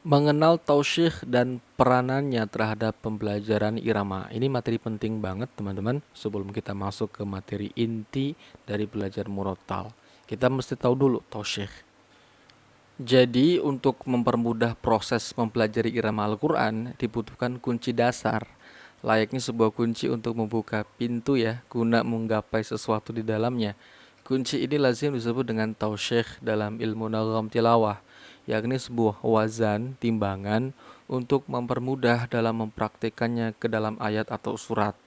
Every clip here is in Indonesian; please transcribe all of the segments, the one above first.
Mengenal tausyikh dan peranannya terhadap pembelajaran irama. Ini materi penting banget teman-teman sebelum kita masuk ke materi inti dari belajar murotal. Kita mesti tahu dulu tausyikh. Jadi untuk mempermudah proses mempelajari irama Al-Quran dibutuhkan kunci dasar. Layaknya sebuah kunci untuk membuka pintu ya, guna menggapai sesuatu di dalamnya. Kunci ini lazim disebut dengan tausyikh dalam ilmu nagham tilawah, yakni sebuah wazan, timbangan untuk mempermudah dalam mempraktikannya ke dalam ayat atau surat.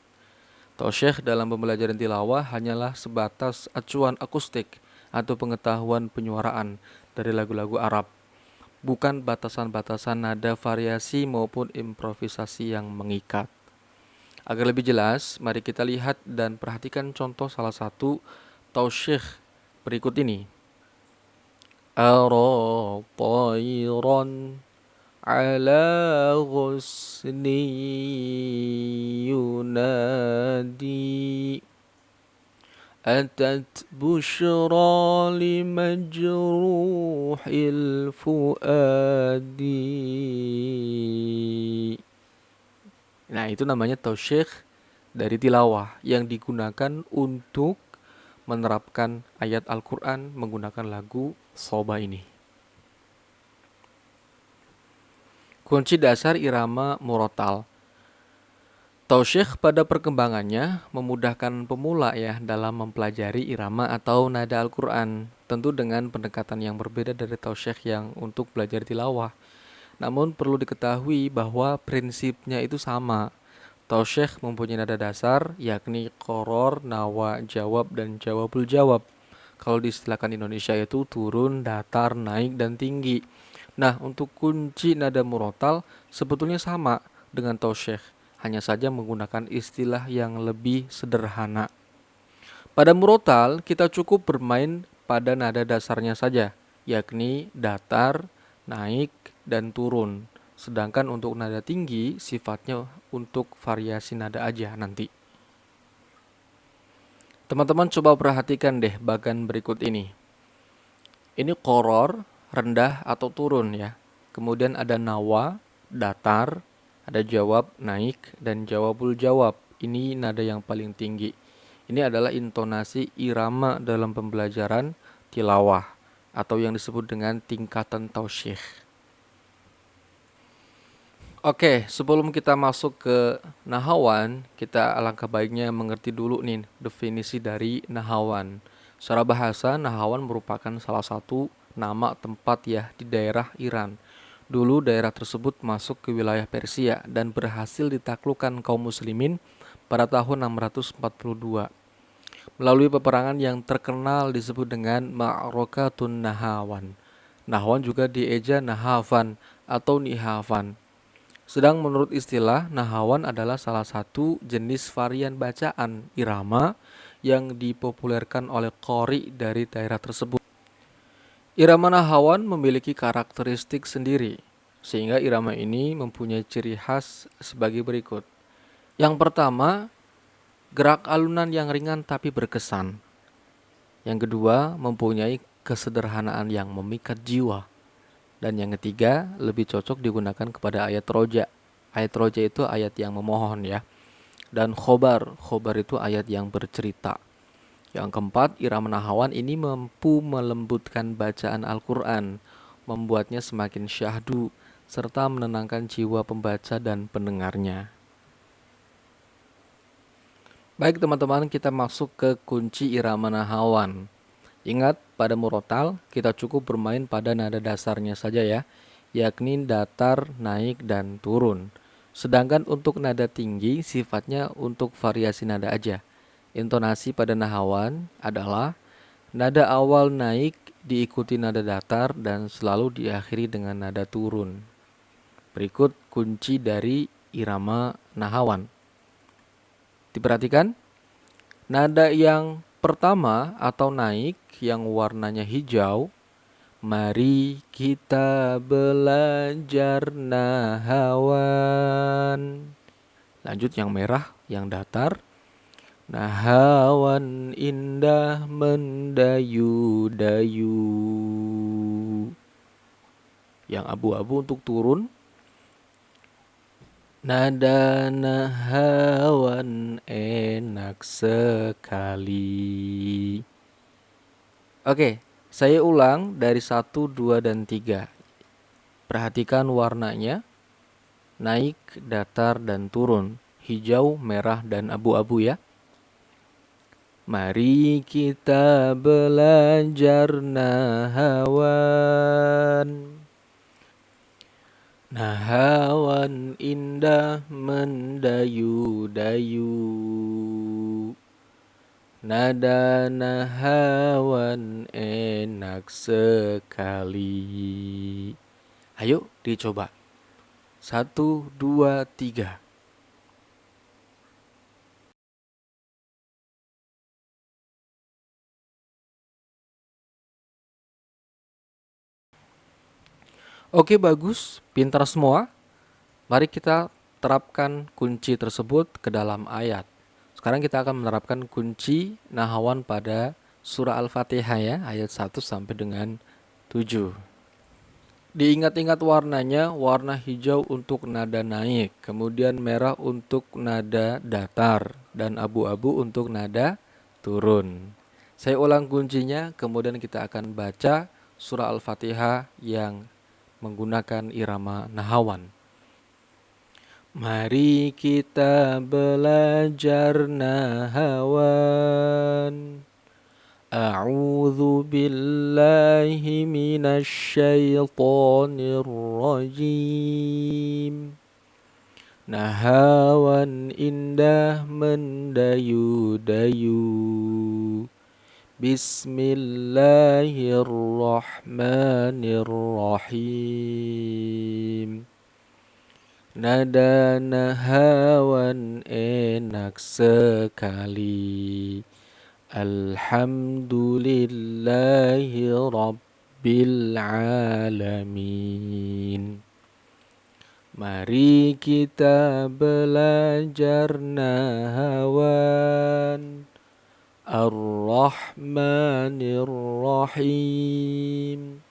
Tausyikh dalam pembelajaran tilawah hanyalah sebatas acuan akustik atau pengetahuan penyuaraan dari lagu-lagu Arab, bukan batasan-batasan nada variasi maupun improvisasi yang mengikat. Agar lebih jelas, mari kita lihat dan perhatikan contoh salah satu tausyikh berikut ini. Ara tayran ala ghusni yunadi أتت بشرى لمجروح الفؤاد. Nah, itu namanya tausyikh dari tilawah yang digunakan untuk menerapkan ayat Al-Quran menggunakan lagu Soba ini. Kunci dasar irama murotal. Tausyikh pada perkembangannya memudahkan pemula ya dalam mempelajari irama atau nada Al-Quran, tentu dengan pendekatan yang berbeda dari tausyikh yang untuk belajar tilawah. Namun perlu diketahui bahwa prinsipnya itu sama. Tausyikh mempunyai nada dasar yakni qoror, nawa, jawab, dan jawabul jawab. Kalau diistilahkan Indonesia itu turun, datar, naik, dan tinggi. Nah, untuk kunci nada murotal sebetulnya sama dengan tausyikh, hanya saja menggunakan istilah yang lebih sederhana. Pada murotal, kita cukup bermain pada nada dasarnya saja, yakni datar, naik, dan turun. Sedangkan untuk nada tinggi, sifatnya untuk variasi nada aja nanti. Teman-teman coba perhatikan deh bagian berikut ini. Ini qoror, rendah atau turun ya. Kemudian ada nawa, datar, ada jawab, naik, dan jawabul jawab. Ini nada yang paling tinggi. Ini adalah intonasi irama dalam pembelajaran tilawah atau yang disebut dengan tingkatan tausyikh. Oke, sebelum kita masuk ke nahawan, kita alangkah baiknya mengerti dulu nih definisi dari nahawan. Secara bahasa, nahawan merupakan salah satu nama tempat ya di daerah Iran. Dulu daerah tersebut masuk ke wilayah Persia dan berhasil ditaklukkan kaum muslimin pada tahun 642 melalui peperangan yang terkenal disebut dengan Ma'rakatun Nahawan. Nahawan juga dieja Nahavan atau Nihavan. Sedang menurut istilah, nahawan adalah salah satu jenis varian bacaan irama yang dipopulerkan oleh qori dari daerah tersebut. Irama nahawan memiliki karakteristik sendiri, sehingga irama ini mempunyai ciri khas sebagai berikut. Yang pertama, gerak alunan yang ringan tapi berkesan. Yang kedua, mempunyai kesederhanaan yang memikat jiwa. Dan yang ketiga, lebih cocok digunakan kepada ayat roja. Ayat roja itu ayat yang memohon ya. Dan khobar, khobar itu ayat yang bercerita. Yang keempat, irama nahawan ini mampu melembutkan bacaan Al-Quran, membuatnya semakin syahdu, serta menenangkan jiwa pembaca dan pendengarnya. Baik teman-teman, kita masuk ke kunci irama nahawan. Ingat, pada murotal kita cukup bermain pada nada dasarnya saja ya, yakni datar, naik, dan turun. Sedangkan untuk nada tinggi sifatnya untuk variasi nada aja. Intonasi pada nahawan adalah nada awal naik diikuti nada datar dan selalu diakhiri dengan nada turun. Berikut kunci dari irama nahawan. Diperhatikan, nada yang pertama atau naik yang warnanya hijau, mari kita belajar nahawan. Lanjut yang merah, yang datar, nahawan indah mendayu-dayu. Yang abu-abu untuk turun. Nada nahawan enak sekali. Oke, saya ulang dari 1, 2, dan 3. Perhatikan warnanya, naik, datar, dan turun. Hijau, merah, dan abu-abu ya. Mari kita belajar nahawan. Nahawan indah mendayu-dayu. Nada nahawan enak sekali. Ayo dicoba. 1, 2, 3. Oke, bagus. Pintar semua. Mari kita terapkan kunci tersebut ke dalam ayat. Sekarang kita akan menerapkan kunci nahawan pada surah Al-Fatihah ya, ayat 1 sampai dengan 7. Diingat-ingat warnanya, warna hijau untuk nada naik, kemudian merah untuk nada datar, dan abu-abu untuk nada turun. Saya ulang kuncinya, kemudian kita akan baca surah Al-Fatihah yang menggunakan irama nahawan. Mari kita belajar nahawan. A'udzu billahi minasy syaithanir rajim. Nahawan indah mendayu-dayu. Bismillahirrahmanirrahim. Nada nahawan enak sekali. Alhamdulillahi Rabbil Alamin. Mari kita belajar nahawan. Ar-Rahmanir Rahim.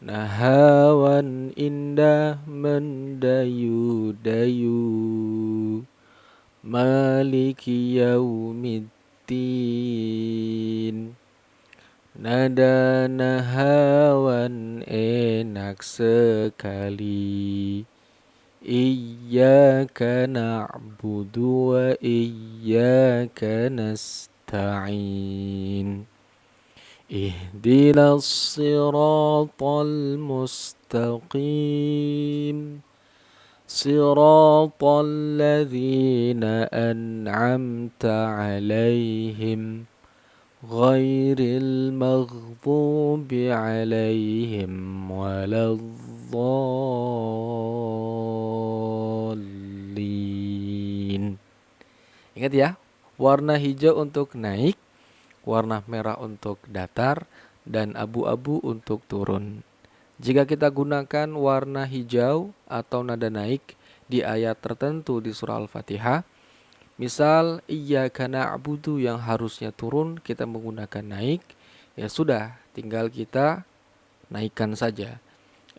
Nahawan indah mendayu-dayu. Maliki yaumiddin. Nada nahawan enak sekali. Iyyaka na'budu wa iyyaka nasta'in. Ihdinas siratal mustaqim. Siratal ladzina an'amta 'alaihim ghairil maghdubi 'alaihim waladdallin. Ingat ya, warna hijau untuk naik, warna merah untuk datar, dan abu-abu untuk turun. Jika kita gunakan warna hijau atau nada naik di ayat tertentu di surah Al-Fatihah, misal iyyaka na'budu yang harusnya turun, kita menggunakan naik, ya sudah, tinggal kita naikkan saja.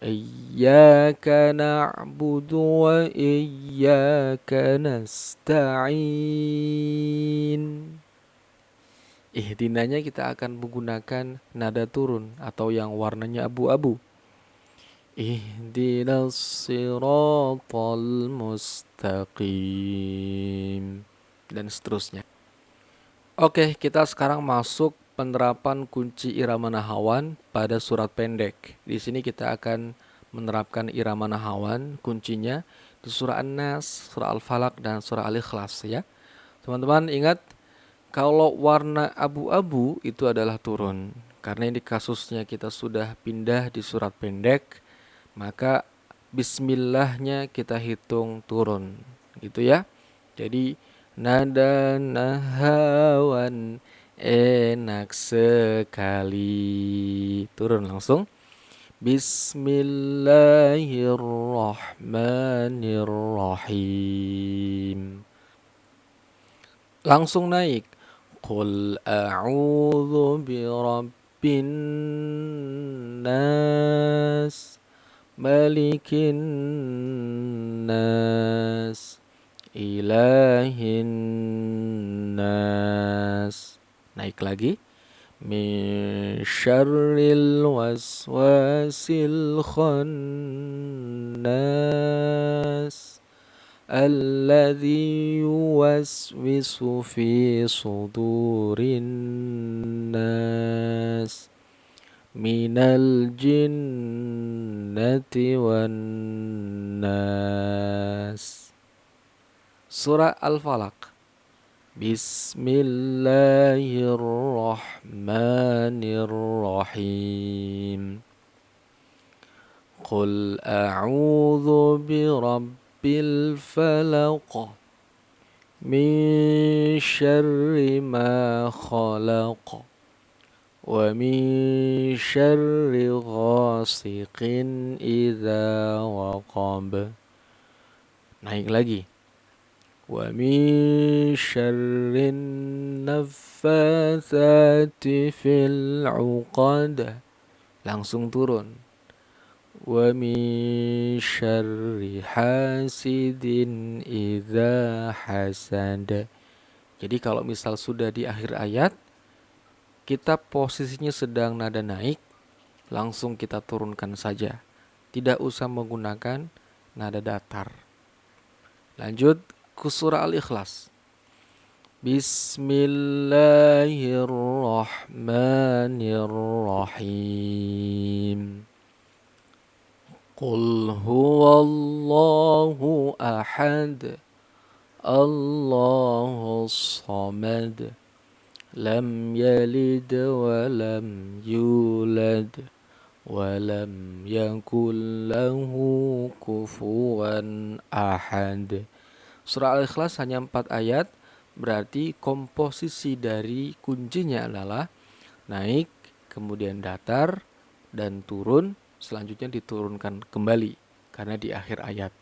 Iyyaka na'budu wa iyyaka nasta'in. Ihdinanya kita akan menggunakan nada turun atau yang warnanya abu-abu. Ihdinas siratal mustaqim, dan seterusnya. Oke, kita sekarang masuk penerapan kunci irama nahawan pada surat pendek. Di sini kita akan menerapkan irama nahawan kuncinya di surah An-Nas, surah Al-Falaq, dan surah Al-Ikhlas ya. Teman-teman ingat, kalau warna abu-abu itu adalah turun. Karena ini kasusnya kita sudah pindah di surat pendek, maka bismillahnya kita hitung turun, gitu ya. Jadi nada nahawan enak sekali. Turun langsung. Bismillahirrahmanirrahim. Langsung naik. Qul a'udzu birabbin nas. malikin nas, ilahin nas. Naik lagi. Min syarril waswasil khannas, alladzi yuwaswisu fi sudurin nas, minal jinnati wan nas. Surah Al-Falaq. Bismillahirrahmanirrahim. Qul a'udzu birabbil falaq, min syarri ma khalaq, wa min syarri ghasiqin idza waqab. Naik lagi. Wa min syarrin naffatsati fil 'uqad. Langsung turun. Wa min syarri hasidin idza hasad. Jadi kalau misal sudah di akhir ayat, kita posisinya sedang nada naik, langsung kita turunkan saja. Tidak usah menggunakan nada datar. Lanjut ke surah Al-Ikhlas. Bismillahirrahmanirrahim. Qul huwallahu ahad, Allahus samad, lam yalid wa lam yulad, wa lam yakul lahu kufuwan ahad. Surah Al-Ikhlas hanya 4 ayat, berarti komposisi dari kuncinya adalah naik, kemudian datar, dan turun, selanjutnya diturunkan kembali, karena di akhir ayat.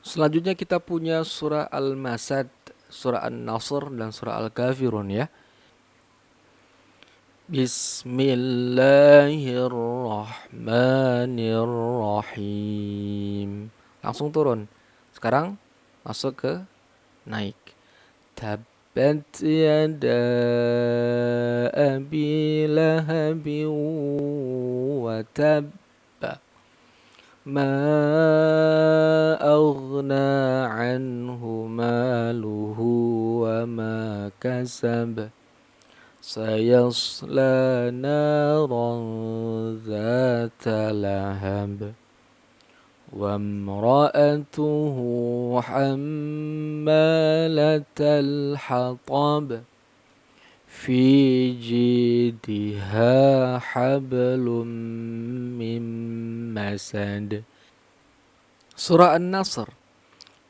Selanjutnya kita punya surah Al-Masad, surah An-Nasr, dan surah Al-Kafirun ya. Bismillahirrahmanirrahim. Langsung turun. Sekarang masuk ke naik. Tabbat yada abi lahabi wa tabba, ma aghna anhu maluhu wa ma kasab, sayasla naran dhata lahab, wa imra'atuhu hammalatal hatab, fi jidha hablum min masad. Surah An-Nasr.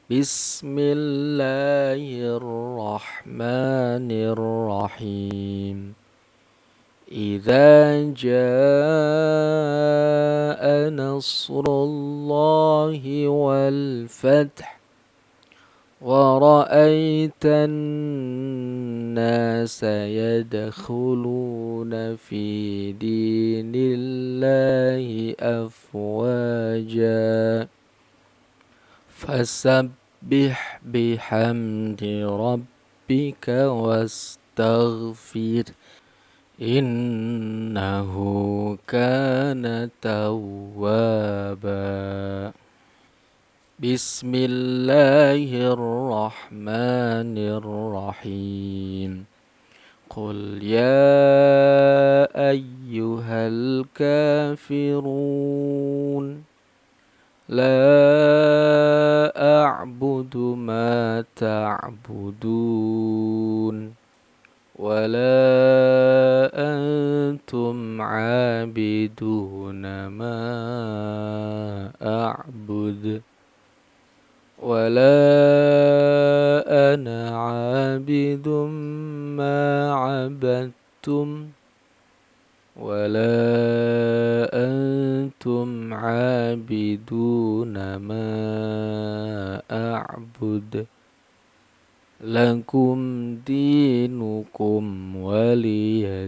Bismillahirrahmanirrahim. Idza jaa nasrullahi wal fath, wa ra'aitan nasa yadkhuluna fi dinillahi afwaja, fasabbih bihamdi rabbika wastaghfir, innahu kana tawwaba. Bismillahirrahmanirrahim. Qul ya ayyuhal kafirun, la a'budu ma ta'budun, wa la antum 'abiduna ma a'bud, wa la ana 'abidum ma 'abadtum, wa la antum 'abiduna ma a'bud, lakum dinukum waliyadin.